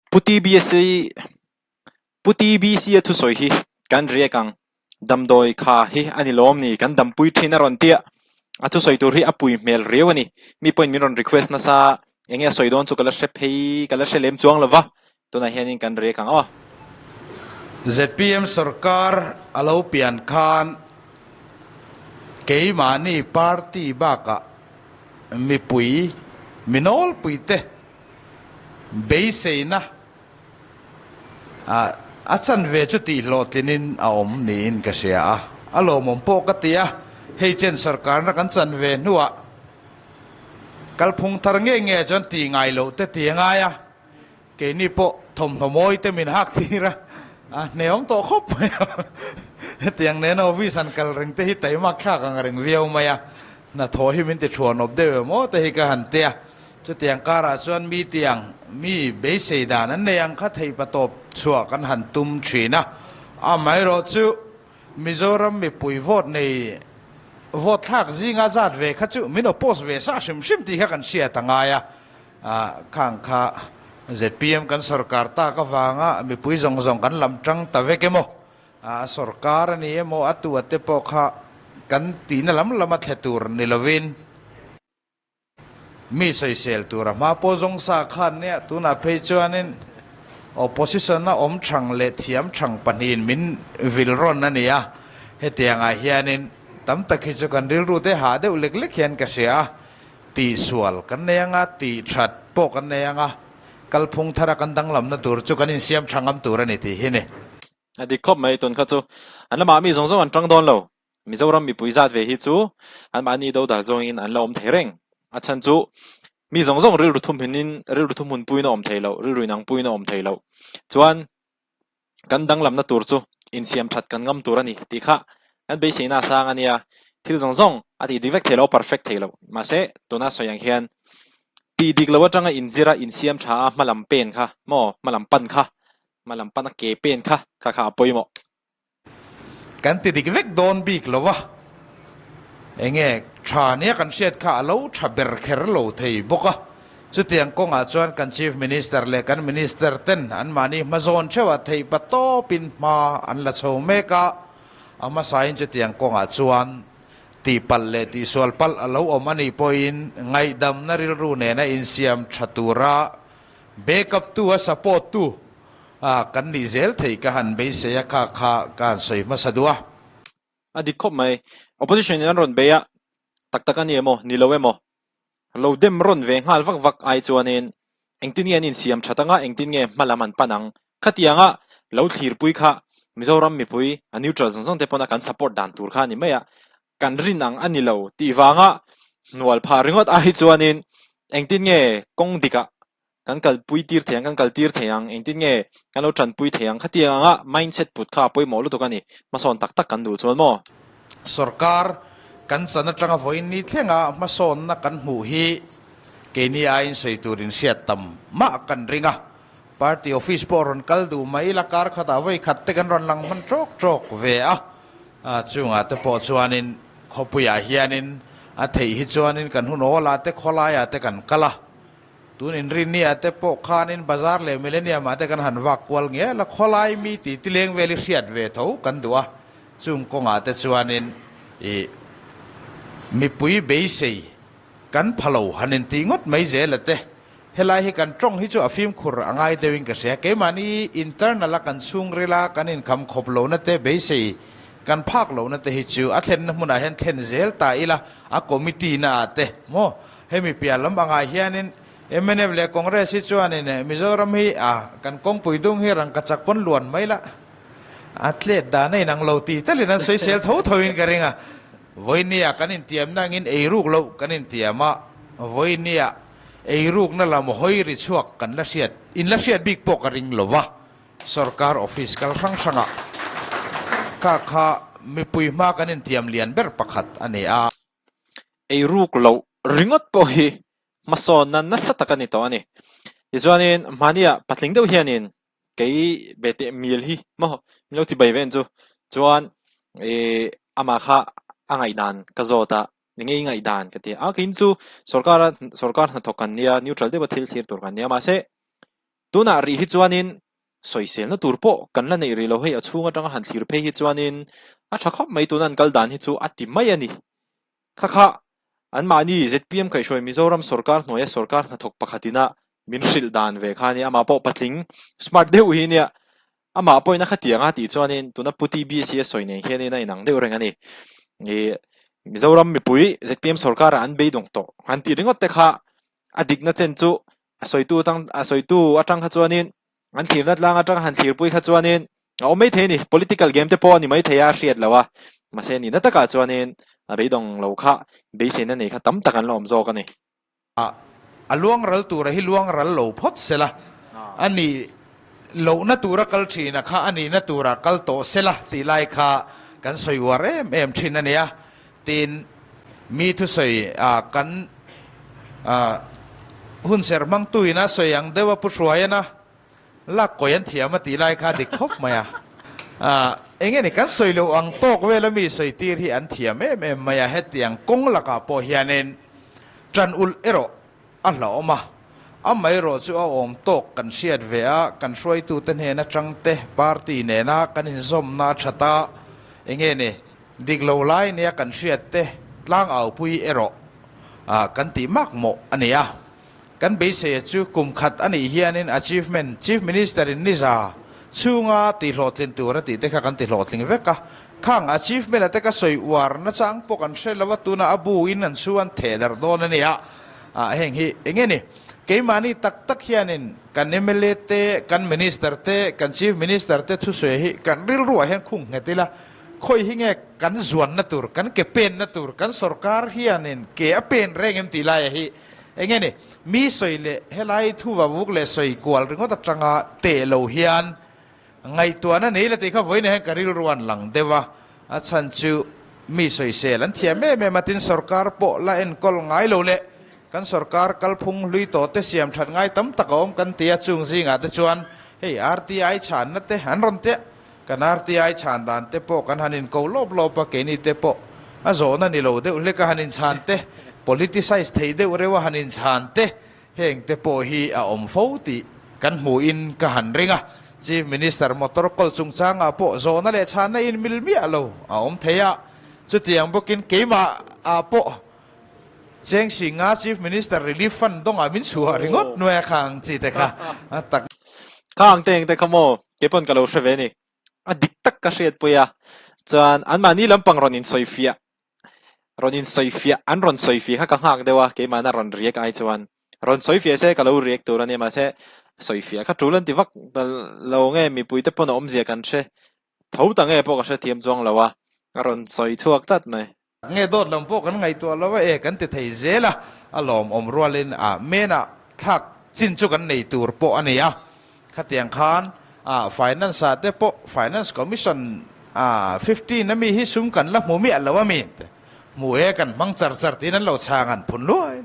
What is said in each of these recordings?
puti BC thu soi hi kan ria kang damdoi kha hi ani lom ni kan dampui thina ron tia athu soi tur hi apui mel rewani mi point min ron request na sa enge soi don chu kala she phei kala she lem chuang lova tuna hianin kan ria kang ZPM sarkar alo pian khan kei mani party baka mi pui minol puite beiseina achan ve chu ti hlotinin aom nin ka sia alo mom po ka tia hei chen sarkar na kan chan ve nuwa kalphung thar nge jon ti ngai lo te ti ngaya ke ni po thom thomoi te min hak tira neong to khawp tiang neno vi san kal ring te hi tai mak kha kang ring viau maya na tho hi min te chuan op de mo te hi ka han te chu tiang kara chuan mi tiang mi be se da nan ne yang kha thei patop chua kan han tum thina mai ro chu mizoram mi pui vote nei vote thak zinga zat ve kha chu min opos ve sa shim ti kha kan sia tangaya khang kha ZPM kan sarkar ta ka wanga mi pui zong kan lamtang ta vekemo sarkar ni emo atu ate po kha kan tina lama thletur ni lovin mi social tura ma po zong sa khan ne tuna phei chuanin opposition na om thang le thiam thang panin min vilron na nia hetianga hianin tam takhi chu kan ril ru te ha de ulek lek hian ka sia ti sual kan neanga ti that po kan neanga kalphung thara kan danglam na tur chu kan in siam thangam tur ani ti hine adi khop mai ton kha chu anlama mi zong an tang don lo mizoram mi puizat ve hi chu an mani do da zong in an lom thereng achan chu mi zong ril ruthum hinin ril ruthum hun puina om thailo ril ruinang puina om thailo chuan kan danglam na tur chu in siam that kan ngam tur ani ti kha an be seina sang ania thil zong ati divek thelo perfect thelo ma se tuna soyang hian ti diklawa tanga injira insiam tha malam pen kha mo malam pan kha malam pan ke pen kha poimo kan ti dikvek don bik lowa enge thania kan set kha lo thaber kher lo thei boka chutiang konga chuan kan chief minister le kan minister ten an mani mazon chewa thei pato pin ma an la chho meka ama sain chutiang konga chuan ti pal le ti sol pal alo omani poin ngai dam na ril ru ne na insiam thatura backup tu a support tu kan ni zel thei ka han be se ya kha kan soi ma sadua adi khop mai opposition an ron beya taktakani emo nilowe mo lo dem ron ve ngal vak ai chuanin engtin nge in siam thatanga engtin nge malaman panang khatianga lo thlir pui kha mizoram mi pui a neutral zong te pona kan support dan tur kha ni meya kan rinang ani lo ti wanga nual pha ringot ai chuanin engtin nge kong dika kan kal pui tir theng kan kal tir theng engtin nge kan lo tran pui theng khatianga mindset put kha poi mo lu to kani mason tak kan du chuan mo sarkar kan sana tanga voin ni thenga mason na kan mu hi keni ain seiturin siatam ma kan ringa party office poron kaldu maila kar khata voi khatte kan ron lang man trok ve chunga te po chuanin khopuya hianin a thei hi chuanin kan hu no la te kholaya te kan kala tunin rin ni ate po khanin bazar le millennium ate kan han wak kwal nge la kholai mi ti tileng veli siat ve tho kan duwa chung konga te chuanin mi pui beisei kan phalo hanin tingot mai zelate helai hi kan trong hi chu afim khur angai dewing ka se ke mani internal kan chung rela kanin kham khop lo na te beisei kan phak lo na te hi chu athen na muna hen then zel ta ila a committee na ate mo hemi pialam angai hianin MNF le congress hi chuanin mizoram hi kan kong puidung hi rang kachak pon luan mai la atlet da nei nang lo ti talina social thoin karinga voinia kanin tiam nangin eiruk lo kanin tiama voinia eiruk na lam hoi ri chuak kan la siat big po karing lova sarkar office kal sanga kha mi pui ma kanin tiam lian ber pakhat ani eiruk lo ringot po hi mason na nasatakan ito ani izuanin mania patling daw hianin kay bete mil hi mo milo ti bay ven chuan ama kha angai dan kazota ningai ngai dan kati kin chu sarkar na thokan nia neutral de bathil thir tur kan nia ma se ตัวน่ารีฮิจวานินสวยเสียนตัวโปกันละในรีเราให้ช่วงจังหันทีรเพฮิจวานินชักขบไม่ตัวนั้นกัลดันฮิจูอัติไม่ยันนี่ค่ะอันมานี่ ZPM เคยช่วยมิโซรัมสุรการหน่วยสุรการนัทกปะขัดินะมินชิลดานเวคานี่อามาปอปัตลิงสมาร์ทเดวิเนี่ยอามาปอยนักที่ยังอาทิตย์จวนินตัวนั้นพุทธิบีซีสวยเนี่ยแค่นี้ในหนังเดวเรื่องนี้มิโซรัมมีปุย ZPM สุรการอันเบยดงโตอันที่ริงก็เตะค่ะอดีตนั่นเจนจูสวยตัวตั้งสวยตัวอัจังขจวนินอันที่นั่นล่างอัจังหันที่ปุยขจวนินเอาไม่เท่นี่ political game เตปอนี่ไม่เทียร์เสียดแล้ววะมาเซนี่นั่นตะกัจวนินเบยดงเราค่ะเบยเซนนี่ค่ะตั้มตะกันลมโจกันนี่ล่วงรัลตัวให้ล่วงรัลโลพดเสละอันนี้โลนัตัวกัลชีนะคะอันนี้นัตัวกัลโตเสละตีไลค่ะกันสวยวาร์เอ็มชินนั่นเนี่ยตีนมีทุสวยกันหุ่นเสร์มังตุยนะสวยยังเดว่าผู้ช่วยนะลักก็ยันเถียมาตีไลค่ะเด็กคบไหมเองนี่กันสวยโลอังโตกเวลามีสวยตีที่อันเถียมไม่เฮ็ดอย่างกงลักพอเฮียนินจันอุลเอโรอัลลอฮ์มาไม่รู้จะเอาอมโตกันเสียดเวียกันช่วยตูเตนเฮนะจังเตะปาร์ตี้เนี่ยนะกันหินสมนาชะตาเองนี่ดิกโลไลเนี่ยกันเสียดเตะล้างเอาปุยเอโรกันตีมักโมอันนี้กันเบสเซจูกุมขัดอันนี้เฮียนิน achievement chief minister นิซาชูงาตีโหลดลินตัวระตีเตะกันตีโหลดลิงเวกะข้าง achievement เตะก็สวยวาร์นะจังพวกกันเชื่อว่าตัวน่ะอบูอินนันส่วนเทเดอร์โดนนี่เฮงฮีเองนี่เกี่ยมานี่ตักเฮียนินกันเอเมเลเตกันมินิสเตอร์เตกันชีฟมินิสเตอร์เตทุสวยฮีกันริลรัวเห็นคุ้งเงี้ยทีละคอยหิงเงกันจวนนัตุรกันเก็บเป็นนัตุรกันสุรการเฮียนินเก็บเป็นแรงเอ็มตีลายฮีเองนี่มีสวยเล่เฮลัยทูบาบุกเล่สวยกวลรึงว่าตัดจังอาเตโลเฮียนไงตัวนั้นนี่ละตีเขาไว้เนี่ยกันริลรัวหลังเดวะอาชันจูมีสวยเซลันเทียแม่มาตินสุรการโปละเอ็นกอลไงโลเล่กันสุรการกัลพุงลุยโตเตเสียมฉันไงตั้มตะกอมกันเตียจุงซิงอาเตจวนเฮ้ยRTIฉันนั่นเตหันรอนเตกัน RTIฉันดันเตโปกันหันินกูลบปะเกนี่เตโปอาโซนันนี่โลเดอุเลกันหันินฉันเต politicize เทเดอุเรวหันินฉันเตเฮงเตโปฮีอมฟูติกันหูอินกันหันริงะChief Minister มอเตอร์กอลซุงจางโปโซนั่นแหละฉันนั่นอินมิลเมียโลอมเทียจุดยังบุกินเกมาโปเจงสิงห์ Chief Minister Relief Fund ต้องอามินชัวริงอดหน่วยข้างจีเตค่ะตักข้างเต็งแต่ขโมเก็บปนกะโลเชเวนี่ดิกตักกระเสียดปุยจวนอันมานี่ลำปังรอนินซอยฟีรอนินซอยฟีอันรอนซอยฟีข้างเดียวเก็บมาน่ารอนเรียกไอจวนรอนซอยฟีเสกะโลเรียกตัวนี้มาเสซอยฟีข้าจูลันที่วักเราเงี้ยมีปุยแต่ปนอมเสียกันเช่ทั้งตั้งเงี้ยพวกก็เช่เทียมจวงแล้ววะรอนซอยทั่วจัดไหมเงี้ยโดดลำพวกกันไงตัวแล้วว่ากันติดไทยเจล่ะลอมอมรัวเล่นเมน่ะทักจินจุกันในตัวโปอันนี้ขัดเตียงคานfinance เตโป finance commission 15นั่นมีฮิซุมกันละหมู่มีอะไรวะมีหมู่กันมังจัดที่นั้นเราช่างกันผลล้วน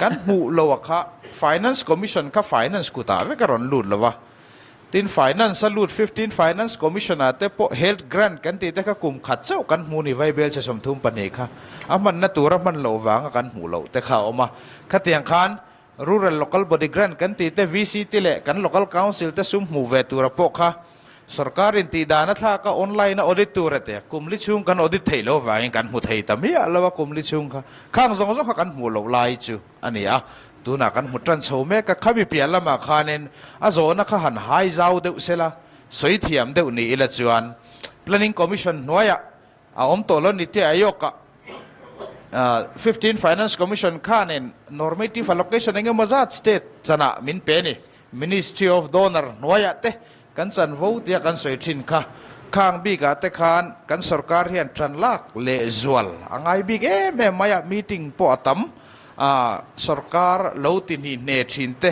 กันหมู่เราค่ะ finance commissionค่ะ financeกูตาเวกรอนลุดแล้ววะติน finance ลุด15 finance commission เตโป health grant กันตีแต่ก็กลุ่มขัดเจ้ากันหมู่นี่ไว้เบลจะสมทุมปนีค่ะมันน่ะตัวมันเราวางกันหมู่เราแต่ข่าวออกมาขัดเตียงคานrural local body grant กันตีแต่ VC ตีเละกัน local council แต่ซุ่มหมู่เวตัวพวกค่ะสรการอินตีดานะท่าก็ออนไลน์นะออดิตตัวเตะกลุ่มลิชุงกันออดิตไทยแล้วว่าอย่างกันหมู่ไทยแต่ไม่อะไรว่ากลุ่มลิชุงค่ะข้างสองกันหมู่เราไล่จูอันนี้ตัวนักกันหมู่จันโซเมก็ข้ามีเปลี่ยนละมาคานินโซนักหันหายเจ้าเดือดเสละสวยเทียมเดือดนี่ละจวน planning commission น้อยอมตัวแล้วนี่เจ้าอยก15 finance commission ข้านิน normative allocation เองมาจาก state จะน่ะมินเป็นนี่ ministry of donor น้อยเตะกันสันวูเดียกันสวยชินค่ะข้างบีกาเตคานกันสรการเฮียนจันลักเลจวลอังไอบีกแม่มาอยากมีติ้งปอตัมสรการเลวตินีเนชินเต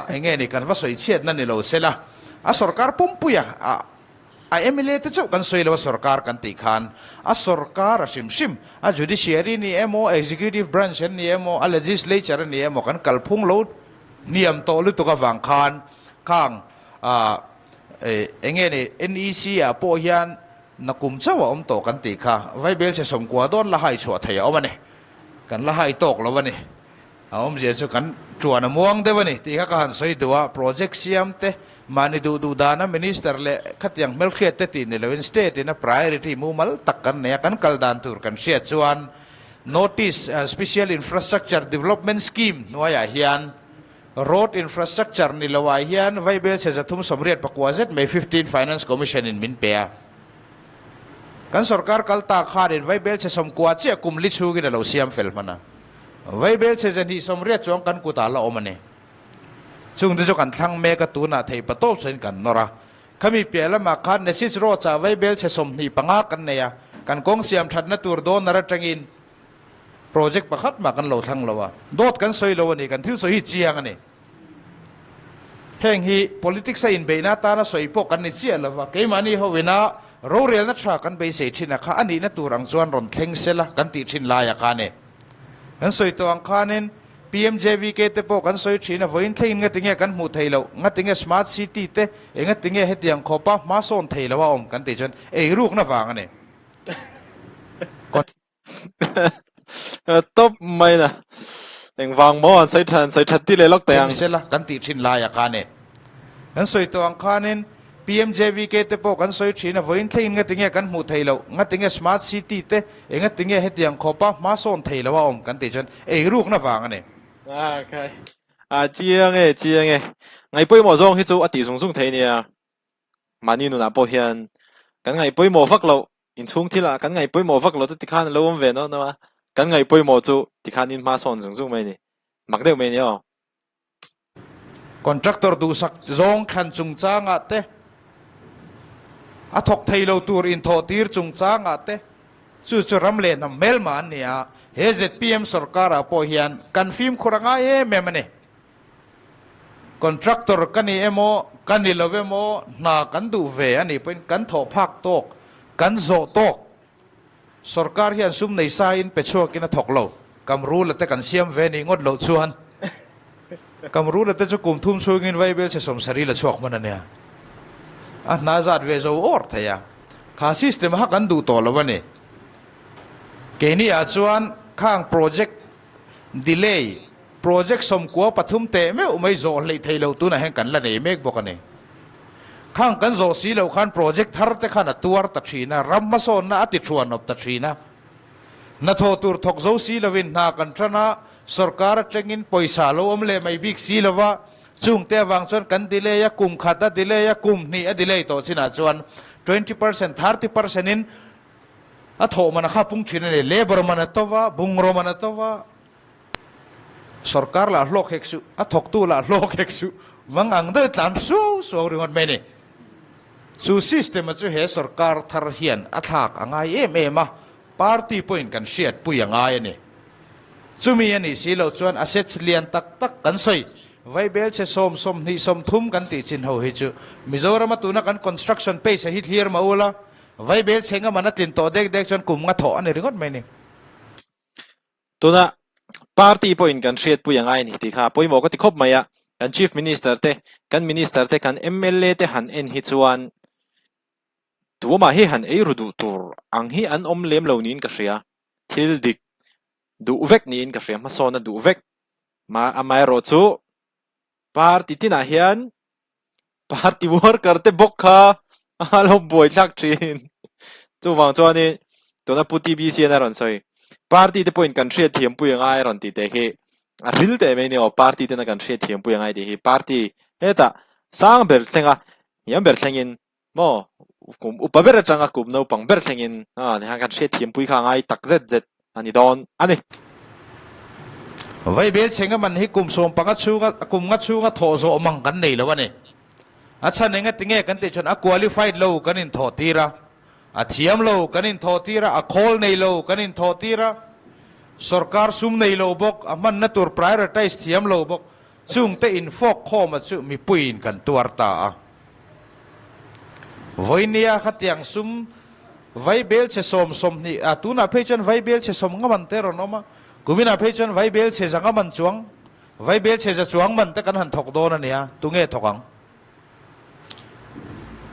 เองนี่กันว่าสวยเชียดนั่นนี่เราเสละสรการปุ่มปุยเอมิเลตเจ้ากันสวยแล้วสรการกันติคานสรการชิมjudiciary นี่executive branch นี่legislature นี่กันกัลพุงโลดนิยมโตลุตุกวังคานข้างเองนี่ NEC พวกยันนักกุมเจ้าว่าโตกันติค่ะไว้เบลจะสมกว่าโดนละหายชัวไทยเอาวันนี้กันละหายตกแล้ววันนี้ ông dễ cho cắn chuan muang đấy vậy thì các han soi đua project siam te mani du dana minister le khát yang mel khiat te tin le state na priority mu mal takkan ne kan kal dan tur kan sia chuan notice special infrastructure development scheme noya hian road infrastructure ni lawa hian viable se zathum somriat pakwazet may 15 finance commission in min pea kan sarkar kalta kharin viable se somkwa che kumli chugi na lo siam fel mana viable se jani somriat chuang kan kutala omane chung de kan thang me ka tuna thei patop chen kan nora khami pela ma khan ne sis ro cha viable se somni panga kan ne ya kan kong siam that na tur do nara tangin project pakhat ma kan lo thang lawa dot kan soi lo ni kan thil so hi chiang ani heng hi politics sa in beina ta na soi po kan ni chia lawa ke mani ho wina ro real na tra kan be se thina kha ani na turang chuan ron thleng sela kan ti thin la ya ka ne kan soi to ang khanen PMJVK te po kan soi thina voin thleng nga tinge kan mu theilo nga tinge smart city te enga tinge hetiang khopa ma son theilawa om kan ti chon e ruk na wang ani top mai na eng wang mo an sai than ti le lok tang sela kan ti thin la ya ka ne kan soi to ang khanen PMJVK te po kan soi thina voin thleng nga tinge kan mu theilo nga tinge smart city te enga tinge hetiang khopa ma son theilawa om kan ti chon e ruk na wang ani okay chiang e ngai poi mo zong hi chu ati sung sung thei nia mani nu na po hian kan ngai poi mo phak lo in chung thila kan ngai poi mo phak lo tu ti khan lo om ve no no kan ngai poi mo chu ti khan in ma son sung sung mai ni mak deu mai ni o contractor du sak zong khan chung changa te a thok thailo tur in tho tir chung changa te chu chu ram le na mel man nia HZPM sarkar a po hian kan film khuranga e memane contractor kani emo kani love mo na kan du ve ani pen kan tho phak tok kan zo tok sarkar hian sum nei sa in pecho kina thok lo kam ru la te kan siam ve ni ngot lo chuan kam ru la te chu kum thum chuang in viable se som sari la chuak man ania a na zat ve zo or thaya kha system ha kan du to lo bane keni a chuan khang project delay project som ko pathum te me umai zo lei theilo tu na hen kan la nei mek bokane khang kan zo si lo khan project thar te khan atuar ta thina ramma son na ati thuan op ta thina na tho tur thok zo si lovin na kan thana sarkar tengin poisa lo om le mai big si lova chung te wang chon kan delay ya kum khata delay ya kum ni a delay to china chuan 20% 30% in a tho mana kha pung thina ne labor mana towa bungro mana towa sarkar la hlok heksu a thok tu la hlok heksu wang ang de tlam so ringot me ne chu system chu he sarkar thar hian a thak angai em a party point kan shiat pu angai ne chumi ani silo chuan assets lian tak tak kan soi viable se som ni som thum kan ti chin ho hi chu mizoram atuna kan construction pace hi clear ma ula viable chenga mana tin to dek chuan kum nga tho ani ringot me ne tuna party point kan shiat pu yang ai ni ti kha poi mo ko ti khop maya kan chief minister te kan MLA te han en hi chuan tu ma hi han ei rudu tur ang hi an om lem lo nin ka hria thil dik du vek ni in ka hria ma sona du vek ma amai ro chu party tina hian party worker te bok kha alo boi thak thin chu wang chuani tuna pu TBC-an a ron soi party te point kan hria thiam pu yang ai ron ti te hi a ril te me ni o party te na kan hria thiam pu yang ai ti hi party heta sang ber thenga yam ber thengin mo kum upaber atanga kum no pang ber thengin a ne han kan hria thiam pui kha ngai tak zet ani don ani viable chenga man hi kum som panga chunga kum nga chunga tho zo mang kan nei lo ne acha nenga tinge kan te chon a qualified lo kan in tho tira a thiam lo kan in tho tira a khol nei lo kan in tho tira sarkar sum nei lo bok a man na tur prioritize thiam lo bok chung te in fok khom chu mi puin kan tuar ta a voinia khatiang sum viable se som ni atuna phechon viable se som ngaman te ronoma kumina phechon viable se janga man chuang viable se ja chuang man te kan han thok don ania tunge thokang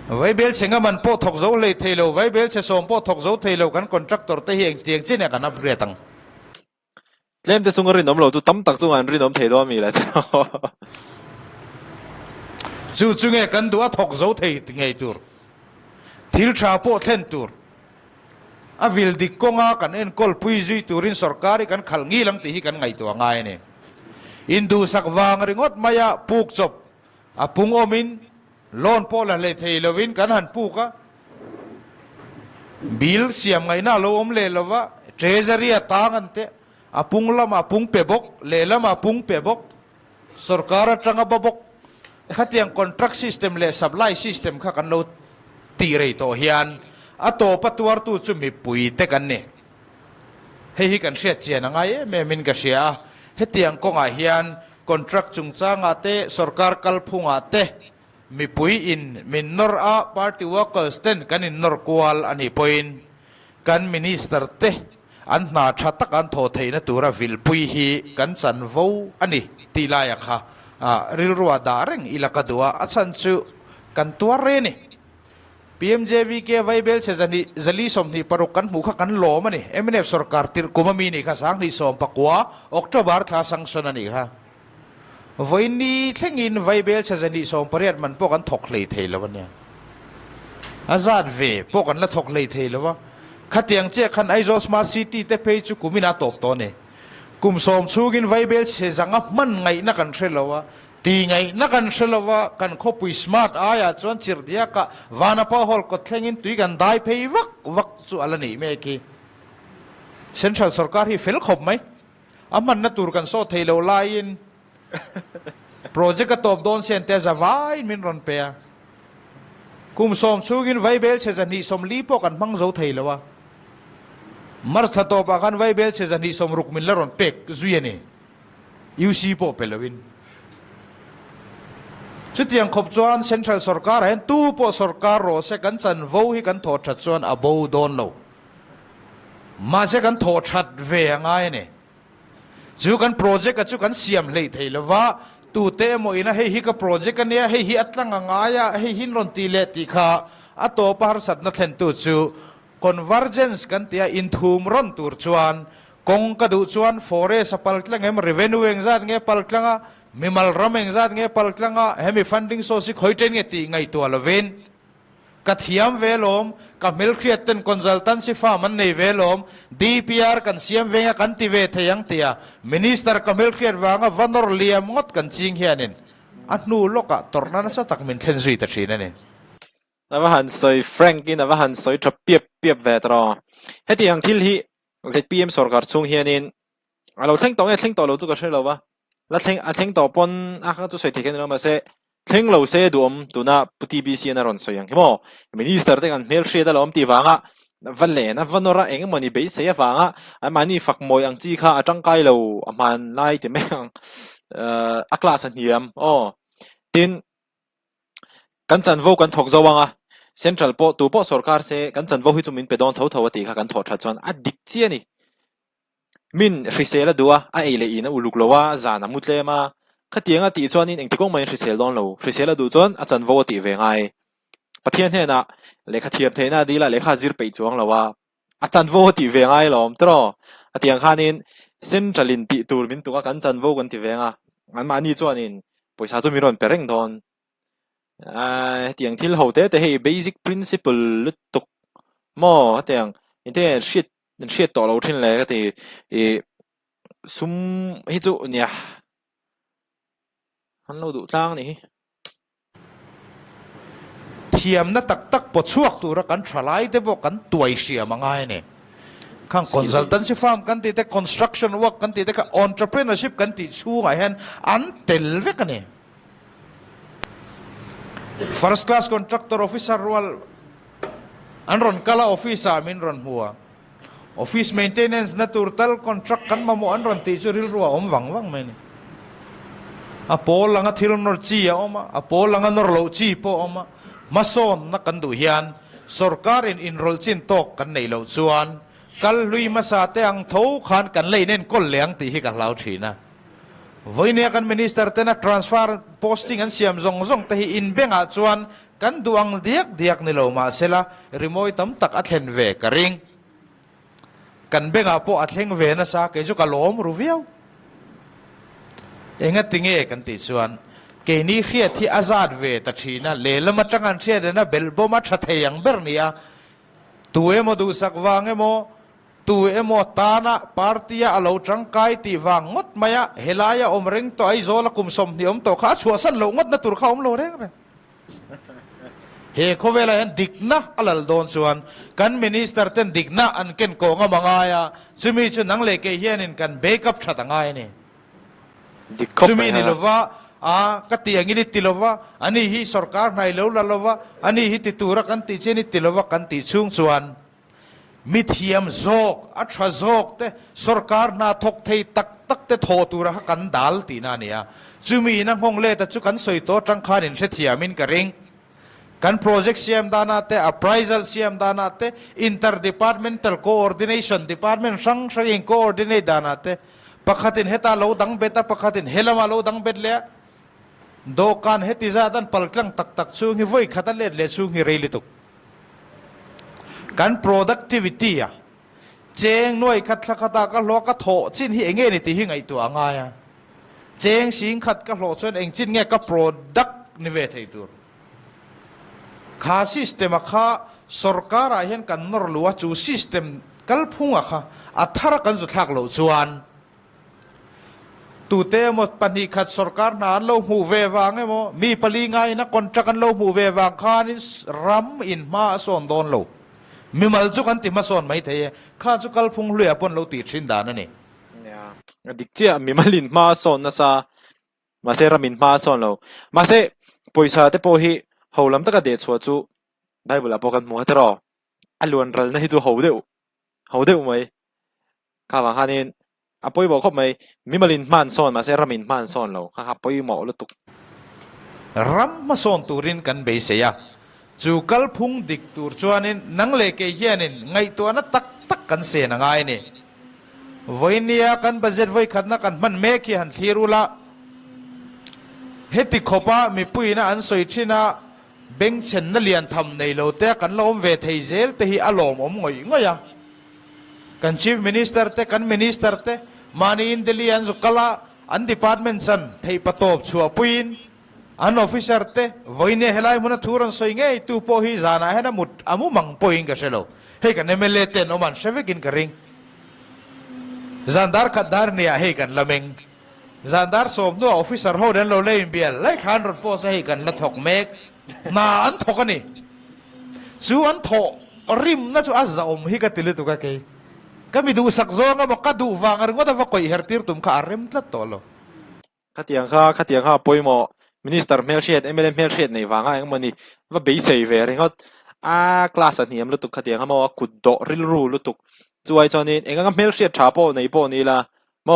viable chenga man po thok zo le thelo viable se som po thok zo thelo kan contractor te hi eng tiang chine kan upgrade tang tlem te chung rin nom lo tu tam tak chung an rin nom thei do mi la chu chu nge kan dua thok zo thei ngei tur thil tha po thlen tur a vil dik konga kan en kol pui zui turin sarkari kan khal ngi lang ti hi kan ngai to ngai ne indu sak wang ringot maya puk chop apung omin lon po la le thei lovin kan han puka bil siam ngai na lo om le lova treasury atang ante apung lam apung pebok le lam apung pebok sarkar atanga babok khatiang contract system le supply system kha kan lo ti rei to hian ato patuar tu chu mi pui te kan ne hei kan sia chian angai me min ka sia hetiang ko nga hian contract chung changa te sarkar kal phunga te mi pui in min nor a party workers ten kan in nor kwal ani point kan minister te an na thatak an tho theina tura vil pui hi kan san vo ani tilaya kha ril ruwa da reng ilaka dua achan chu kan tuare ni PMJV ke vaibel se zali somni parukan mukha kan lo mani MNF sarkar tir kumami ni kha sang ni som pakwa October tha sanction ani ha voini thlengin vaibel se zali som pariat man po kan thok lei thei lawan ya azad ve po kan la thok lei thei lawa khatiang che khan aizo smart city te pe chu kumina top to ne kum som chugin vaibel se zanga man ngai na kan threlowa ti ngai na kan threlowa kan khopui smart aya chuan chirdia ka wana pa hol ko thlengin tui kan dai phei wak chu alani me ki central sarkar hi fel khop mai aman na tur kan so theilo lain project ka top don sen te zawai min ron pe kum som chugin vaibel se zani som lipo kan mang zo theilowa mars tha to pa kan vaibel se zani som ruk min la ron pek zuyene UC po pelawin chutiang khop chuan central sarkar hen tu po sarkar ro se kan san vo hi kan tho that chuan abo don lo ma se kan tho that ve angai ne chu kan project ka chu kan siam lei theilawa tu te mo ina hei hi ka project kan ya hei hi atlang angaya hei hin ron ti le ti kha ato par sat na thlen tu chu convergence kan tia in thum ron tur chuan kong ka du chuan forest paltlang em revenue engzat nge paltlanga mimal rameng zat nge paltlanga hemi funding source khoiten nge ti ngai to loven ka thiam velom ka mil createn consultancy firm an nei velom DPR kan siam venga kan ti ve theyang tia minister ka mil create wanga vanor liam ngot kan ching hianin anu loka torna na sa tak min thlen zui ta thina ne navahan soi frankin navahan soi tha piep ve tro heti ang thil hi ZPM sarkar chung hianin alo thleng to lo chu ka hrelo wa la thleng to pon a kha chu soi theken lo ma se thleng lo se duam tuna TBC-an ron soyang himo minister te kan mel hria da lom ti wanga valle na vanora eng mani be se wanga amani fakmoi ang chi kha atang kai lo aman lai ti meng a class an hiam tin kan chan vo kan thok zawanga central po tu po sarkar se kan chan vo hi chumin pedon tho ti kha kan tho tha chuan adik chi ani min hrisela dua a eile ina uluk lowa zana mutlema khatianga ti chuanin engtikong mai hrisel don lo hrisela du chuan a chan vo ti ve ngai pathian hena lekha thiam theina dila lekha zir pe chuang lowa a chan vo ti ve ngai lom tro atiang khanin centralin ti tur min tuka kan chan vo kan ti venga an mani chuanin poisa chu miron pereng don tiang thil hote te hei basic principle lutuk mo tiang inte shit to lo thin le ti sum hi chu nia han lo du tlang ni thiam na tak po chuak tura kan thalai te bo kan tuai sia mangai ne khang consultancy firm kan ti te construction work kan ti te ka entrepreneurship kan ti chu ngai hen an tel ve kan ne first class contractor officer role anron kala officer min ron huwa office maintenance na total contract kan mamo anron ti chu ril ruwa wang mai ni apol langa thil nor chi oma apol langa nor lo chi po oma mason na kan du hian sarkar in enroll chin tok kan nei lo chuan kal lui masa te ang tho khan kan lei nen kol leang ti hi ka lau thina voine kan minister te na transfer posting an siam zong te hi in benga chuan kan duang diak ni lo ma sela remoi tam tak a thlen ve ka ring กันเบงอาโปอัดเฮงเวนะซาเกจุกะล้อมรูเวียวเองติงเอกันติส่วนเกนี่เขียที่อาซาดเวตัชีนะเลลมาจังอันเชียเดนะเบลโบมาชัดเทียงเบอร์เนียตัวเอโมดูสักวางเอโมตัวเอโมตานะปาร์ตี้อาลูจังไกตีวางงดมายะเฮลายะอมเริงตัวไอโซละกุมสมที่อมตัวข้าชัวสันโลงดนะตัวเขาอมโลเร่งเลยเฮโคเวลาเห็นดิกนะอัลลโดนส่วนกันมินิสเตอร์เต็นดิกนะอันเก่งโกงมังไงอ่ะซุมีชุนังเล็กเฮียนินกันเบคับชัดง่ายนี่ซุมีนี่ลว่ากติอย่างนี้ติลว่าอันนี้ฮิสร์การในเลวละว่าอันนี้ฮิติตูรักกันติเจนี่ติลว่ากันติซุงส่วนมิเทียมโจกอัชโจกเตสร์การนาทกเทตักตักเตโทตูรักกันดัลตีนาเนี่ยซุมีนังฮงเล่แต่จุกันสวยโตจังคานินเสียเทียมินกระริงกันโปรเจกต์เสียมดานาเตอ appraisal เสียมดานาเต interdepartmental coordination department สังเสียง coordinate ดานาเตปะขัดินเฮตาโลดังเบต้าปะขัดินเฮลามาโลดังเบ็ดเล่โดกันเฮติซาดันปลกลังตักตักซูงิวยขัดเล็ดเล็ดซูงิเรลิตุกกัน productivity อ่ะเจงหน่วยขัดขัดขัดก็โลก็โถจินที่เองเงี้ยนี่ที่หิงไอตัวง่ายเจงสิงขัดก็โลส่วนเองจินเงี้ยก็ product นิเวศไอตัวข้า system ข้าสรการเห็นกันนรลัวจู system กัลพุ่งอะข้าอัฐรักันสุดทักโลส่วนตูเตมดปนิขัดสรการนานโลหูเววางไงโมมีปลีไงนะคนจักันโลหูเววางข้านี่รัมอินมาส่วนโดนโลมีมัลจุกันติมาส่วนไม่เทยข้าจุกัลพุ่งเลือปนโลติดชินดานั่นเองดิกเจียมีมาลินมาส่วนนะซามาเซรามินมาส่วนโลมาเซปุยซาเตโปฮีเขาลำตะกะเดชชัวจูได้บุลาปกันมัวตรออลวนรัลนะฮิจูเขาเดียวไหมข้าวฮันนินอ่ะปุยบอกเขาไหมมีมาลินมันส่วนมาเซรามินมันส่วนโลข้าปุยหมอลุตุกรัมมาส่วนตูรินกันเบสเซียจูกัลพุ่งดิกตูร์จวนนินนังเล็กเฮียนินไงตัวนั้นตักกันเสียนง่ายนี่วันนี้กันบัจเจตไว้ขัดนักกันมันเมฆหันทีรุละเฮติขบะมีปุยนะอันสวยชินะเบงเชนนั่นเลียนทำในโลเตกันล้อมเวทีเซลเตhiอารมณ์งอยอ่ะกัน Chief Minister เตกัน Minister เตมานีอินเดลียนสุกละอัน Department สันเทปตบชัวปุยนอัน Officer เตวันนี้เฮลัยมันทูรันสวยไงตูโพฮิจานะเฮนะมุดอามุมังปุยนกันเชลเฮกันเนเมเลเตนอมันเชฟกินกระริงจันดาร์ขัดดาร์เนี่ยเฮกันละเมงจันดาร์สมตัว Officer เขาเดินโลเล่นเบียร์ไล่ขันรถโพสเฮกันละถกเมกนาอันทกันนี่ส่วนทอริมนั่นส่วนอาจจะฮิกติลิตุกะเกยก็มีดูสักโซงก็บอกก็ดูฟังอะไรก็แต่ว่าคอยเฮร์ติร์ตุมข้าริมตลอดตัวขัดยังข้าปุยหมอมินิสเตอร์เมลเชียดเมลเชียดในฟังไอ้มันนี่ว่าเบสเซเวอร์เองก็คลาสนี้มันลุตุกขัดยังข้ามาคุดดอริลรูลุตุกจวยจอนี้เองก็เมลเชียดชาโปในโปนี่ละโม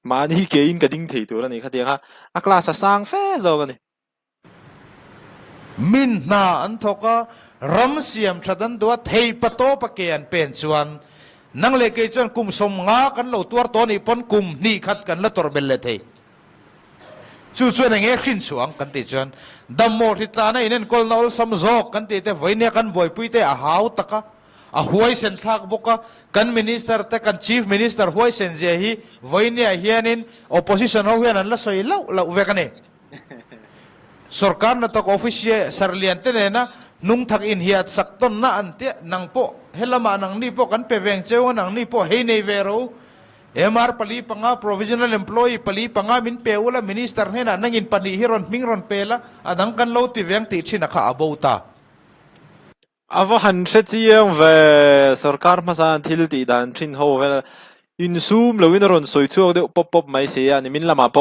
มานี่เกย์อินกระดิ่งถี่ตัวแล้วนี่ขัดยังข้าคลาสสังเฟซเอากันนี่มินนาอันทก็รัมเสียมชัดันตัวเทปโตปะเกียนเป็นส่วนนังเล็กจนกุมสมงากันเหล่าตัวตัวนี้ปนกุมนี่ขัดกันละตัวเบลเลเทส่วนอย่างเงี้ยขึ้นสวงกันติจวนดำโมทิตาในนั่นก็เราสมโจกันติแต่ไว้เนี่ยกันบ่อยปุยแต่หาวตะกะหวยเซนทักบุกกันมินิสเตอร์แต่กันชีฟมินิสเตอร์หวยเซนเจฮีไว้เนี่ยเฮียนินโอป position เอาเฮียนั่นละสวยเล่าเวกันเนี่ยสรการนั่นตกออฟฟิศสารเลียนเต้นนะนุ่งทักอินเฮียสักต้นน่ะอันเตะนังโปเฮลมานังนี่โปกันเปเวงเจ้านังนี่โปเฮเนเวโรHmar ปลีปังอา provisional employee ปลีปังอามินเปวละมินิสเตอร์เฮน่ะนังอินปนีฮิรอนมิงรอนเปละอดังกันโลติเวงติชินักอาบูตาอาว่าหันเสียงเวสรการมาสันทิลตีดันชินโฮเวลอินซูมแล้ววินรอนสวยชัวเดี๋ยวป๊อปไม่เสียนี่มินละมาโป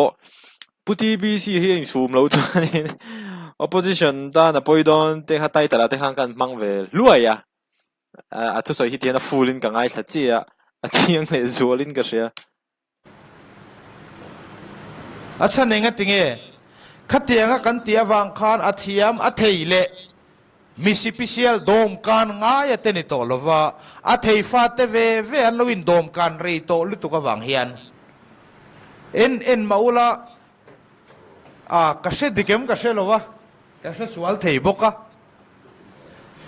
พุทธิบีซีเฮียอินซูมแล้วจ้านี่ opposition ด้านปอยดอนเตะหัดไตแต่ละเตะหังกันมังเวลรวยอ่ะทุกส่วนที่เทียนฟูลินกังไงทัดเจียเจียงเลยจัวลินก็เสียฉันเองติงขัดเตียงกันเตียวางคานthiamเทยเละมิสิพิเชียลโดมการง่ายเตนิโตลว่าเทยฟาเตเวอันลวินโดมการรีโตลุตุกวางเฮียนเอ็นมาอุละกษตรดิเกมกษตรลวะกษตรสวลเทยบกะ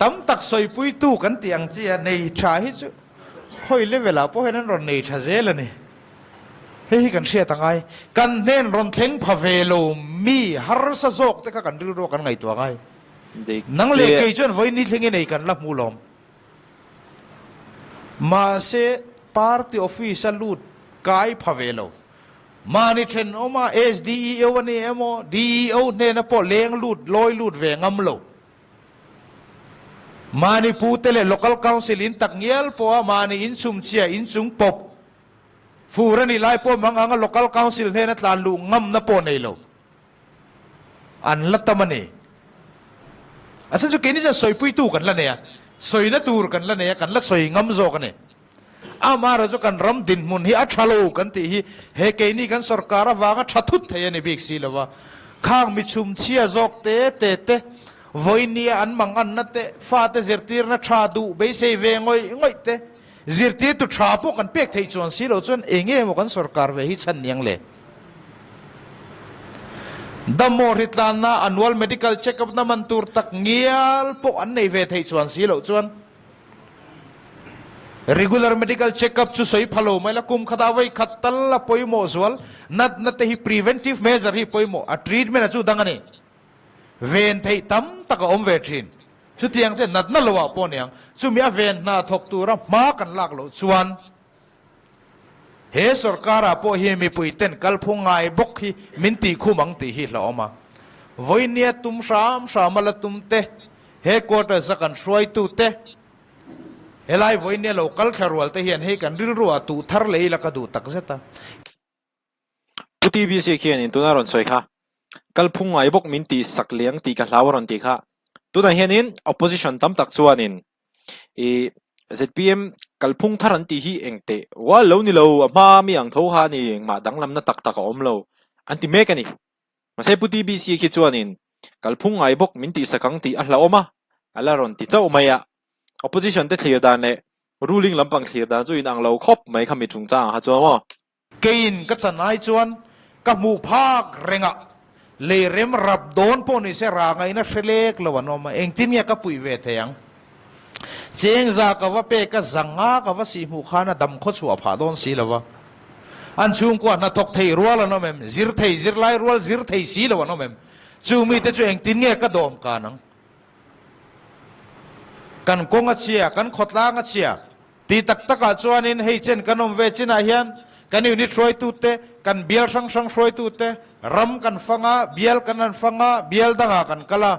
ตั้มตักสอยปุยตู้กันเตียงเจียในชาฮิจุ khoi level po henan ron nei thazel ani hei kan sia tangai kan nen ron thleng phavelo mi har sa zok te ka kan ri ro kan ngai to ngai nang le ke chon voi ni thleng nei kan la mulom ma se party official lut kai phavelo mani then oma SDEO ani emo DEO ne na po leng lut loi lut ve ngam lo mani putele local council in takngial po mani in sum chia in sung pop furani lai po manganga local council ne na tlalu ngam na po nei lo an latamani asan su keni ja soi pui tu kan la ne soi na tur kan la ne kan la soi ngam zo kan ne amara jo kan ram din mun hi athalo kan ti hi he ke ni kan sarkara wanga thatut the ni bik si lawa khang mi chum chia jok te voinia an mangan na te fa te zirtir na tha du be sei ve ngoi te zirtir tu tha po kan pek thei chon si lo chon enge mo kan sarkar ve hi chan niang le damor hitlan na annual medical check up na man tur tak ngial po an nei ve thei chon si lo chon regular medical check-up chu soi phalo mai la kum khada vai khatal la poimo zwal nat te hi preventive measure hi poimo a treatment chu dangani ven thei tam taka om ve thin chu tiang se nat na lowa poniang chu mi a ven na thok tu ra ma kan lak lo chuan he sarkara po hi mi puiten kalphung ngai bok hi minti khumang ti hi hloma voinia tum ram samala tum te he quarter sakan shroi tu te helai voinia local kharwal te hian he kan ril ruwa tu thar lei la ka du tak zeta TBC khian in tunaron soi kha kalphung ai bok min ti sakliang ti ka hlawaron ti kha tuna hianin opposition tam tak chuanin e ZPM kalphung tharan ti hi engte wa lo ni lo ama mi ang tho ha ni ma danglam na tak tak om lo anti mekani mase TBC khi chuanin kalphung ai bok min ti sakang ti a hla oma alaron ti chau maya opposition te clear dan le ruling lampang clear dan chu in ang lo khop mai khami chung chang ha chuwa kein ka chanai chuan ka mu phak renga le rem rap don po ni se ra ngai na thlek lawano ma engtin ya ka pui ve theyang cheng za ka wa pe ka zanga ka wa si mu khana dam kho chu pha don si lawa an chung ko na thok thei rual no mem zir thei zir lai rual zir thei si lawano mem chu mi te chu engtin nge ka dom ka nang kan konga chia kan khotla nga chia ti tak taka chuanin hei chen kanom ve china hian kan uni throi tu te kan bial sang sang throi tu te ram kan fanga bial kan fanga bial danga kan kala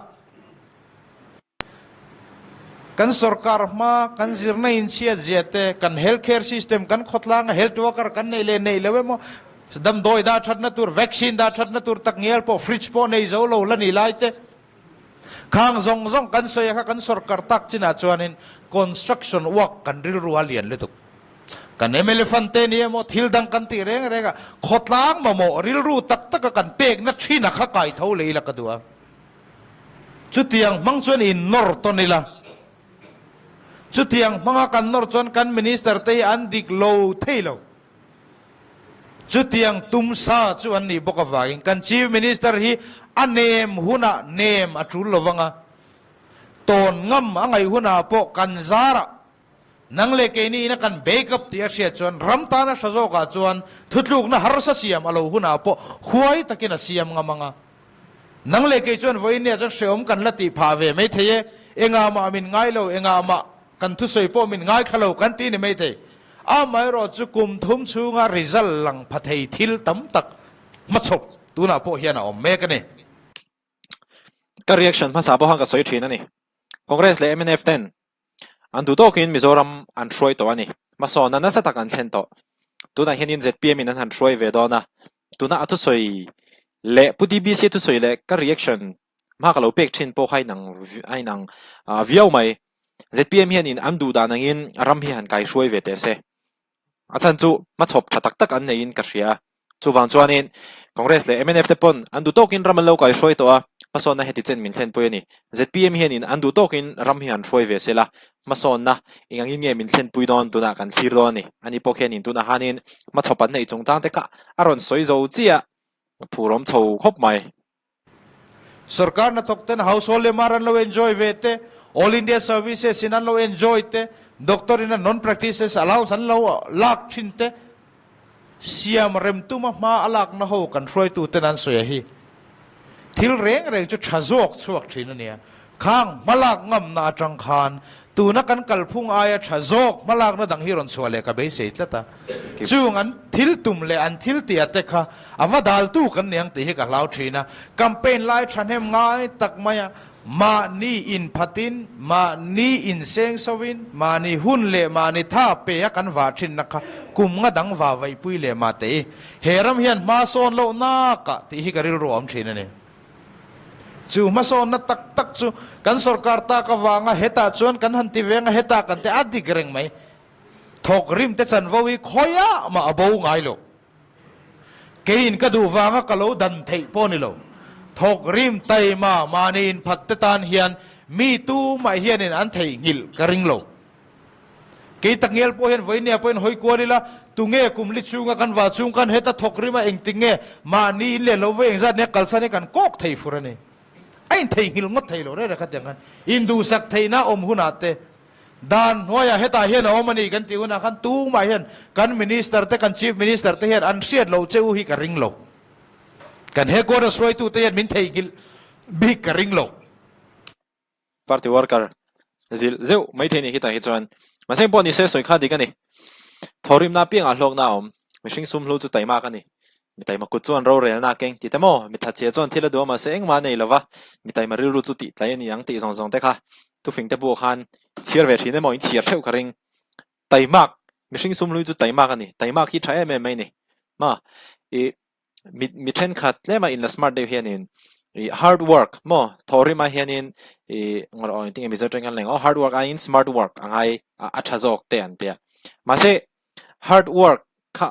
kan sarkar ma kan zirna in chia jete kan healthcare system kan khotla nga health worker kan nei le mo dam doi da that na tur vaccine da that na tur tak ngel po fridge po nei zo lo la ni lai te khang zong kan soya kha kan sarkar tak china chuanin construction work kan ril rual lian le tuk kan elephant te ni mo thil dang kan ti reng renga khotlang ma mo ril ru tak tak kan pek na thina kha kai tho le la ka duwa chutiang mang chuan in nor to nila chutiang manga kan nor chuan kan minister te an dik lo thailo chutiang tumsa chuan ni boka wagin kan chief minister hi anem huna nem atul lovanga ton ngam angai huna po kan zara nang le ke ni na kan backup ti asia chuan ramta na sazo ka chuan thutluk na harsa siam alo huna po huai takina siam ngamanga nang le ke chuan voinia chuan seom kan lati phave mai theye enga ma min ngai lo enga ma kan thu soi po min ngai khalo kan ti ni mai the amai ro chu kum thum chunga result lang phathei thil tam tak machop tuna po hiana om mekane ka reaction ma sa bo hang ka soi thina ni congress le MNF 10 an du tokin mizoram an throi to ani ma so na na sa tak an thlen to tuna hianin ZPM in an throi ve dona tuna atu soi le TBC tu soi le ka reaction ma ka lo pek thin po khai nang ai nang viau mai ZPM hianin an du da nangin ram hi han kai throi ve te se achan chu ma chop thatak tak an nei in ka ria chu wang chuanin congress le MNF te pon an du tokin ram lo kai throi to a mason na heti chen min thlen po ni ZPM hianin an du tokin ram hian throi ve sela mason na ingangin nge min thlen pui don tuna kan thlir don ni ani po hianin tuna hanin ma chopan nei chung chang te ka aron soi zo chia phurom chho khop mai sarkar na tokten household le maran lo enjoy vete all india services sinan lo enjoy te doctor in a non practices allow san lo lak chinte siam rem tu ma alak na ho kan roi tu tenan so hi thil reng chu thazok chuak thin ania khang malak ngam na tang khan tu na kan kalphung aya thazok malak na dang hiron chwale ka be se tlata chung an thil tum le an thil ti ate kha avadal tu kan niang ti hi ka lau thina campaign lai thanem ngai tak maya ma ni in phatin ma ni in seng sowin ma ni hun le ma ni tha pe ya kan wa thin na kha kum nga dang wa vai pui le ma te heram hian ma son lo na ka ti hi ka ril ro am thina ne chu ma son na tak tak chu kan sarkar ta ka wanga heta chuan kan han ti wenga heta kan te adi greng mai thok rim te chan vowi khoya ma abo ngai lo kein ka du wanga ka lo dan thei poni lo thok rim tai ma manin phat te tan hian mi tu ma hian in an thei ngil ka ring lo ke tangel po hian voinia poin hoi ko ni la tu nge kum li chunga kan wa chung kan heta thok rima eng tinge ma ni le lo ve eng zat ne kalsa ne kan kok thei furani ain thei ngil ngot thei lo re khat yang kan indu sak thei na om hunate dan hoya heta hian omani kan ti una kan tu ma hian kan minister te kan chief minister te hian an riat lo cheu hi ka ring lo kan he ko da soi tu te hian min thei ngil bi ka ring lo party worker zil zeu mai the ni kita hi chuan ma seng pon ni se soi kha di ka ni thorim na piang a hlok na om mihring sum hlu chu taima ka ni mi taima ku chuan ro rel na keng ti tamo mi tha che chuan thila do ma seng ma nei lova mi taima ril ru chu ti tlai ni ang ti zong zong te kha tu fing te bu khan chiar ve thine mo in chiar theu ka ring taimak mihring sum hlu chu taima ka ni taimak hi thae me mai ni ma e mi then khat le ma in la smart day hianin hard work mo thori ma hianin ngor oi ting mi zo teng kan leng hard work in smart work angai a thazok te an pe ma se hard work kha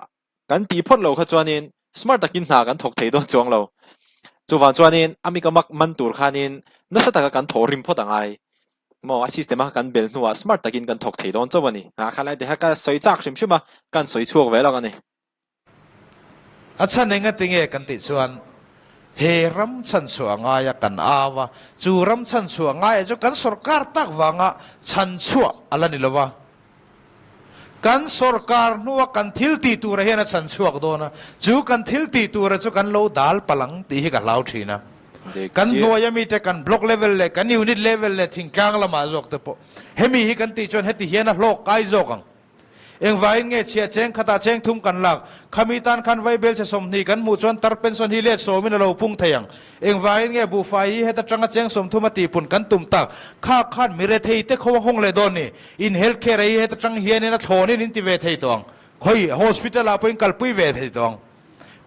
kan ti phot lo kha chuanin smart takin na kan thok thei do chuang lo chu wan chuanin ami ka mak man tur khanin na sa ta kan thorim phot angai mo a system a kan bel nuwa smart takin kan thok thei don chawani a khalai de ha ka soi chak shim shima kan soi chuak ve lo kan ni acha nenga tinge kan ti chuan he ram chan chuanga ya kan awa chu ram chan chuanga ya jo kan sarkar tak wanga chan chua ala ni lowa kan sarkar nuwa kan thilti tu ra hena chan chuak do na chu kan thilti tu ra chu kan lo dal palang ti hi ka lau thina kan noya mi te kan block level le kan unit level le thingkang lama jok te po hemi hi kan ti chon heti hiana hlok kai jokang eng vai nge chia cheng khata cheng thum kan lak khamitan khan vai bel se som ni kan mu chon tar pension hi le so min lo pung thayang eng vai nge bu fai he ta changa cheng som thuma ti pun kan tum tak kha khan mi re thei te kho hong le don ni in health care he ta chang hian na thoni nin ti ve thei tong khoi hospital a poin kal pui ve thei tong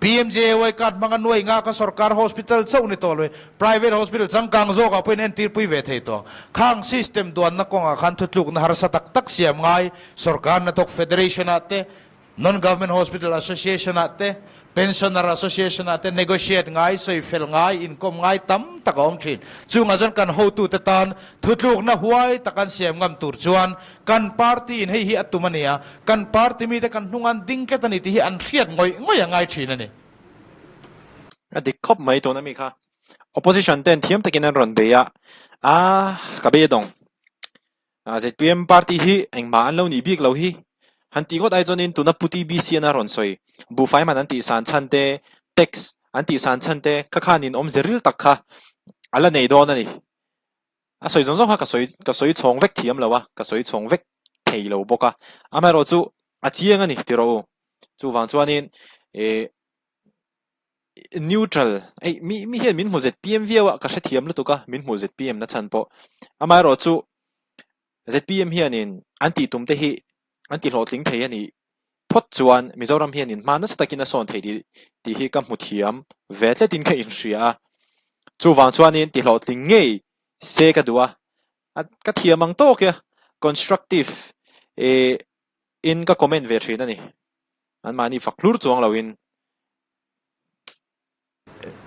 PMJ wai kat manga noi nga ka sarkar hospital chau ni tolwe private hospital changkang zo ka poin en tir pui ve thei to khang system don na konga khan thutluk na har sa tak tak siam ngai sarkar na tok federation ate non government hospital association ate pensioner association ate negotiate ngai soi fel ngai income ngai tam tak om thin chunga jon kan ho tu te tan thutluk na huai takan siam ngam tur chuan kan party in hei hi atumania kan party mi te kan hnungan ding ke tani ti hi an riat ngoi ngoi ngai thin ani adi khawp mai to na mi kha opposition ten thiam takin an ron be ya ka be dong ZPM party hi engma an lo ni bik lo hi hanti got ai jonin tuna puti TBC-an ron soi bu fai man anti san chante text anti san chante ka khanin om zeril takha ala nei don ani a soi jong jong ha ka soi chong vek thiam lawa ka soi chong vek thei lo boka ama ro chu a chiang ani ti ro chu wang chuanin neutral mi hian min mu ZPM viawa ka hre thiam lu tuka min mu ZPM na chan po ama ro chu ZPM hianin anti tumte hi anti hlotling thei ani phot chuan mizoram hianin manas takina son thei ti hi ka mu thiam vetle tin ka in hria chu wang chuanin ti hlotling ngei se ka duwa ka thiam ang to kya constructive in ka comment ve thina ni an mani faklur chuang lawin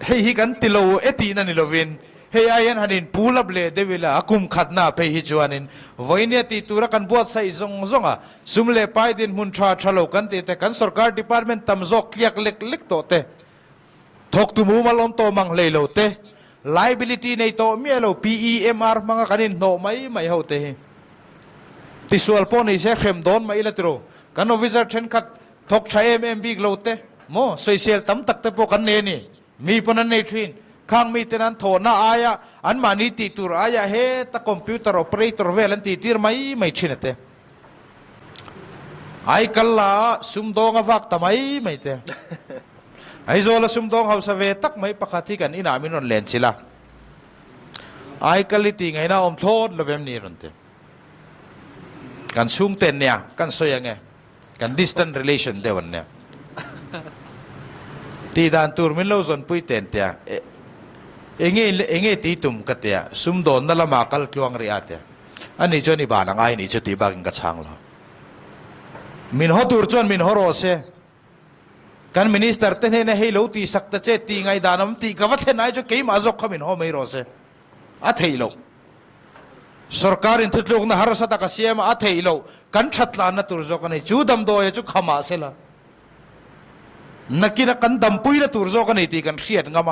hei hi kan tilo eti na ni lovin hei ayan hanin pulap le devila akum khatna pe hi chuanin voinia ti tura kan buat sai zong zonga sumle pai din mun tha thalo kan te kan sarkar department tam zok kliak lek lek to te thok tu mu malom to mang le lo te liability nei to mi lo PEMR manga kanin no mai ho te ติสวลปอนี่เสียเข้มโดนมาอีละตรูกันเอาวิจารณ์เช่นขัดทกใช้บีกโลเตโมโซเชียลตั้มตักเตปกันเนนี่มีปนันเนทรินข้างมีเตนันโถน่าอายะอันมานิติตัวอายะเฮตะคอมพิวเตอร์โอเปอเรเตอร์เวลันติตีร์ไม่ชินเตไอ้กัลลาซุมดองอวักทำไมไม่เตไอ้โซลซุมดองเขาสเวตักไม่ปกติกันอินามินนเลนสิละไอ้กัลลิติไงนะอมโทษละเวมนี่รันเตกันซุงเตนเนี่ยกันโซยังไงกัน distant relation เดวันเนี่ยตีดานตูร์มินเราส่วนปุยเตนเตียเองตีตุ่มกัตเตียซุมโดนนั่นละมากัลกลวงเรียเตียอันนี้จนอีบานังไอ้นี่จะตีบากินกระชังเรามินหัวตูร์จนมินหัวโรเซกันมินิสเตอร์เตนเฮนะให้เราตีสักตะเจตีไงดานมตีกับว่าเทนไอ้จะเกี่ยมาจกขมินหัวไม่โรเซอัฐให้เราสุรการอินทุลกนะฮาร์สัตกัสเยมอัฐให้เรากันชัดลานตูร์จกันไอ้จูดัมโดยจุขมาเซละนักกินกันดำปุยละตัวโจกันไอตีกันเสียดงา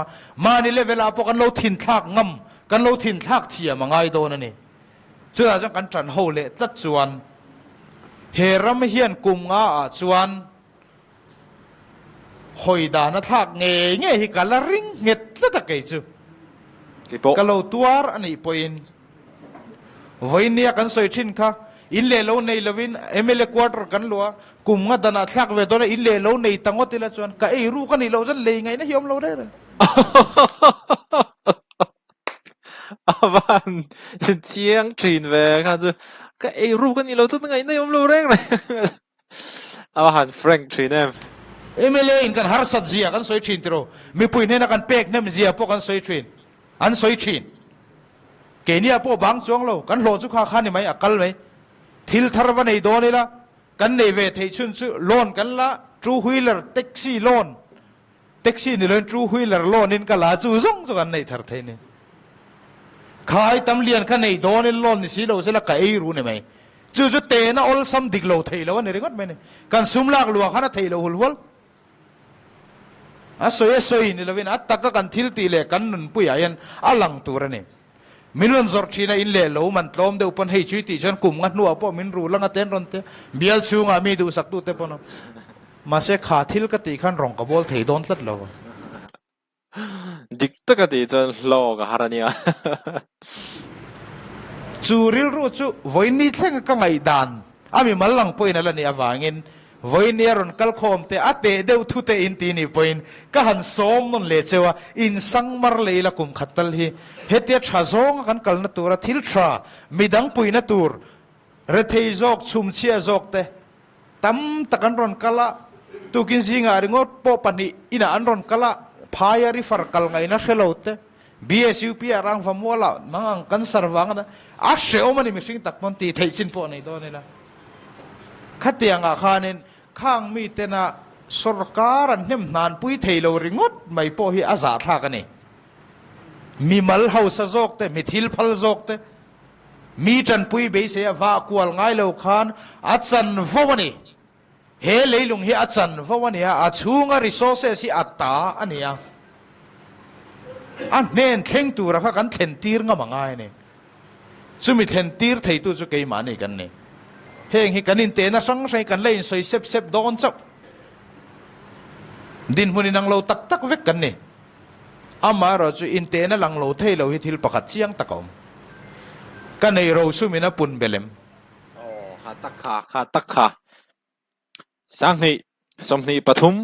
มานี่เลเวลาพวกกันเราถิ่นทักงำกันเราถิ่นทักเทียมังไงโดนนี่จุดอาจจะกันจันโฮเล่จัดชวนเฮรัมเฮียนกุมงาชวนหอยดานทักเงี้ยฮิกาลริงเงียละตะเกยจูกันเราตัวอันนี้พอยน์วันนี้กันสวยชินค่ะอินเล่เราในลวินMLAควอเตอร์กันลัวกุมงาดนาทักเวทอนอินเล่เราในตั้งวัดที่ละชวนก็ไอ้รู้กันนี่เราจะเลยไงนะยอมเราได้เลยบ้านเชียงทรีนเวค่ะจูก็ไอ้รู้กันนี่เราจะไงนะยอมเราแรงเลยบ้านแฟรงค์ทรีนMLAอินกันฮาร์สัตเซียกันสวยชินติโรมีปุ่ยเนี่ยกันเป็กเนี่ยมันเซียพวกกันสวยชินอันสวยชินเกนี่ยพวกบางช่วงเรากันโหลจุกข้านี่ไหมอักลไหมทิลทารวันไอ้โดนี่ละกันในเวทีชุนซุโลนกันละทรูวิลเลอร์แท็กซี่โลนแท็กซี่นี่เลยทรูวิลเลอร์โลนนี่ก็ลาจูซงกันในทาร์เทนี่ขายตำเลียนกันในโดนี่โลนนี่สิเราจะละก็ไอ้รู้นี่ไหมจู่ๆเตน่าอลซัมดิกโลเทแล้ววันนี้ก็ไม่เนี่ยกันซุ่มลากลัวขนาดเทแล้วหัวสวยนี่ละวินอัตตะกันทิลตีเล็กันนุนปุยอายันอลังตัวนี่มินวันจอร์ชีน่าอินเล่เรามันตรอมเดือปนให้ช่วยตีฉันกลุ่มกันนัวพอมินรู้ลังเต้นรอนเตเบียลชูงามีดูสักดูเตปนมาเสกขาทิลกติขันรองกบอลเทดอนตัดเราดิกตะกติจนโลกฮารานียจูริลรู้จูวันนี้เท่งก็ไม่ดานอามีมาลังปุยนั่นละนี่อวางินวันนี้รอนกัลคอมเตอเตเดวทุเตอินตีนี่ปุยนก็หันสมมันเลเซวะอินสังมารเลยละกุมขัดตลฮีเฮติชาซงกันกัลนัตัวทิลทรามีดังปุยนัตัวเรทเฮจอกชุมเชียจอกเตตั้มตะกันรอนกัลละตุกินสิงาริงอดปอปันีอินาอันรอนกัลละพายาริฟาร์กัลไงนะเชลโอเตBSUP อรังฟามัวละมังกันสารวังนะอาเชอมันนี่มิสิงตักมันตีเทชินปอในตัวนี่ละขัดเตียงอาคารนี่ข้างมีเตนะสุรการันเนี่ยนานปุยเทโลริงดไม่พอฮีอาซาทากันนี่มีมัลเฮาสะจกเตมีทิลพัลจกเตมีจันปุยเบสเซียฟ้ากวลง่ายเลวขานอาจันฟวันนี่เฮเลยลุงเฮอาจันฟวันนี่อาชูงาริโซเซสิอัตตาอันนี้อันเน้นเข่งตัวรักกันเทนตีร์งามังไงเนี่ยซุมิเทนตีร์ไทยตัวจะเกี่ยมานี่กันเนี่ยเฮงฮิกันนินเตนะสังใช้กันเล่นสวยเซฟโดนจับดินหุ่นนังเราตักเวกกันเนี่ยอามาเราจะอินเตนะหลังเราเทเราฮิทิลปะขัดเชียงตะกอมกันในเราซุมินะปุ่นเบลมโอ้ขาตักขาสังนี้สมนี้ปฐุม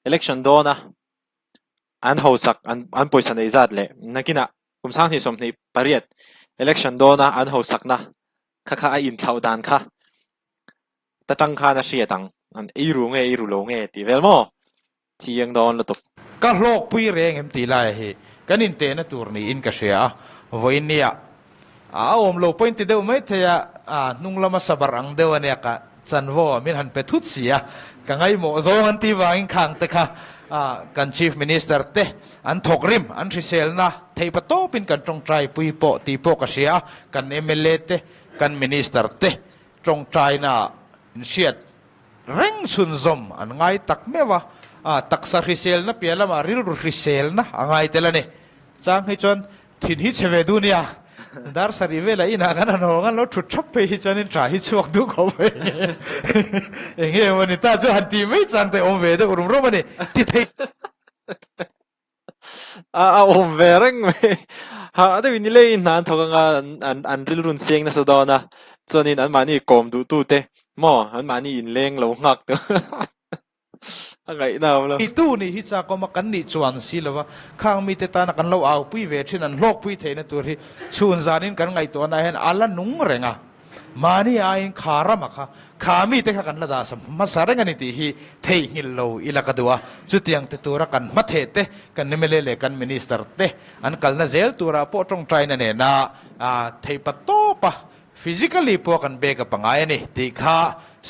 election โดนะอันหัวสักอันป่วยสันนิษฐานเลยนักกินะคุมสังนี้สมนี้ปริยัด election โดนะอันหัวสักนะข้าอินเท่าดันข้าแต่ตั้งข้าน่ะเสียตังอันอีรู้ไงโลงไงตีเวลโมที่ยังโดนละตุกก็โลกปุยเรงเอ็มตีไล่เฮกันอินเตนะตัวนี้อินกระเสียวันนี้อมโลกปุยติเดียวไม่เทียนุ่งละมาสบารังเดียวเนี่ยกะจันวอมินหันไปทุตเสียกันไงโมโซงันตีวาอินขังแต่ค่ะกัน Chief Minister เตอันถกริมอันริเซลนะเทปโตเป็นกันตรงใจปุยโปตีโปกระเสียกัน MLA เตกัน Minister เตตรงใจนะเชียดเร่งสุนซมอันไงตักเมวะตักสักริเซลนะเปียละมาริลริเซลนะอันไงเตละเนี่ยจางให้จนถิ่นฮิตเชเวดูเนี่ย dar sari vela ina kan no kan lo thut thap pe hi chanin tra hi chuak du ko pe enge mani ta chu han ti mai chan te om ve de rum ro mani ti thei om vereng me ha ade winile in nan thoga an ril run sieng na sadona chuanin an mani kom du tu te mo an mani in leng lo ngak to angai na lo i tu ni hi cha ko ma kan ni chuan si lawa khang mi te ta na kan lo au pui ve thin an lok pui the na tur hi chun zanin kan ngai to na hen ala nung renga mani ain khara ma kha khami te kha kan la da sam ma sarang ani ti hi thei hil lo ila ka duwa chu tiang te tura kan ma the te kan ne mele le kan minister te an kal na zel tura po tong trai na ne na thei pa to pa physically po kan be ka pangai ni ti kha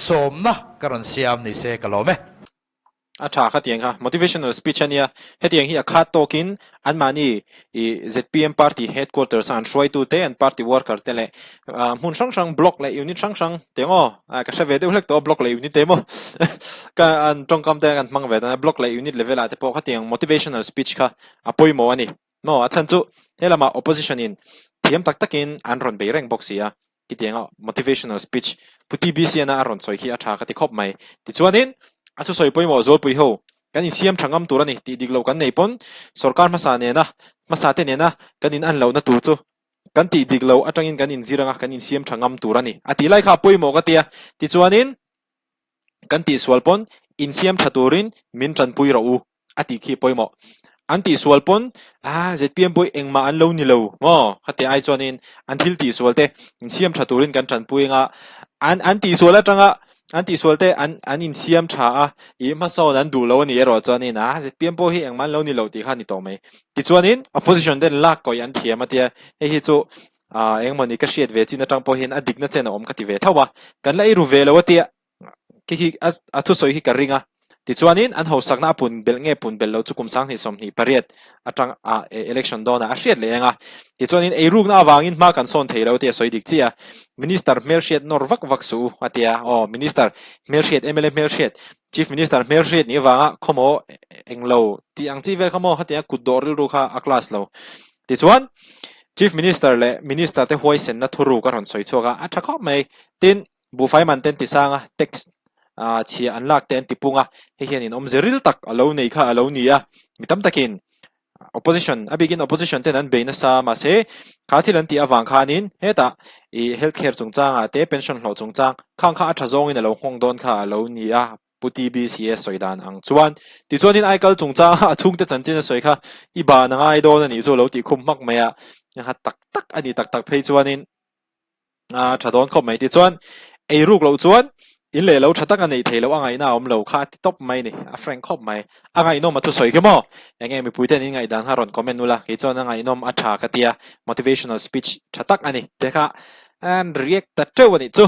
som na karon siam ni se kalome acha kha tiang kha motivational speech ania hetiang hi akha tokin an mani I ZPM party headquarters an shroi tu te an party worker tele mun sang block le unit sang tengo ka sa ve de ulek to block le unit te mo ka an tongkam te kan mang ve na block le unit level ate po kha tiang motivational speech kha apoi mo ani no achan chu helama opposition in thiam tak takin an ron be reng boxia ki tiang motivational speech pu TBC-an aron choi hi acha ka ti khop mai ti chuanin achu soi poi mo zol pui ho kan in siam thangam turani ti diglo kan nei pon sarkar masa ne na masa te ne na kan in an lo na tur chu kan ti diglo atangin kan in ziranga kan in siam thangam turani ati lai kha poi mo ka tia ti chuanin kan ti swalpon in siam thaturin min tran pui ro u ati khi poi mo an ti swalpon ZPM boy engma an lo ni lo mo khate ai chuanin an thil ti swalte in siam thaturin kan tran pui nga an ti swala tanga an ti sualte an in siam tha I ma so nan du lo ni ro chuanin ZPM po hi engman lo ni lo ti kha ni to mai ti chuanin opposition den lak koi an thiam atia hi chu engmani ka hriat ve chin atang po hin adik na chen om ka ti ve thawa kan lai ru ve lo atia ki hi athu soi hi ka ringa ti chuanin an ho sakna pun bel nge pun bel lo chu kum sang ni som ni pariat atang election dona a hriat lenga ti chuanin ei ruk na awangin ma kan son thei lo tia soi dik chia minister mershet nor vak vak su atia minister mershet MLA mershet chief minister mershet ni wanga khomo englo ti angchi vel khomo hatia kudoril ru kha a class lo ti chuan chief minister le minister te huai sen na thuru ka ron soi choga a thakho mai tin bu fai man ten ti sanga text chiah an lak ten ti punga he hianin om zeril tak alo nei kha alo nia mitam takin opposition abigin opposition ten an beina sa ma se khathilan ti awang khanin heta healthcare chungchang te pension hlo chungchang khang kha atha zong in alo hong don kha alo nia pu TBC soidan ang chuan ti chuanin aikal chungchang achung te chanchin soi kha I ba na ngai don ani chu lo ti khum mak maya ha tak tak ani tak tak phei chuanin thadon khop mai ti chuan ei ruk lo chuan in le lo thatak ani thei lo angai na om lo kha ti top mai ni a frank khop mai angai no ma thu soi ke mo enge mi puiten in ngai dan haron comment nula ke chuan angai nom atha ka tia motivational speech thatak ani dekha and react ta tewani chu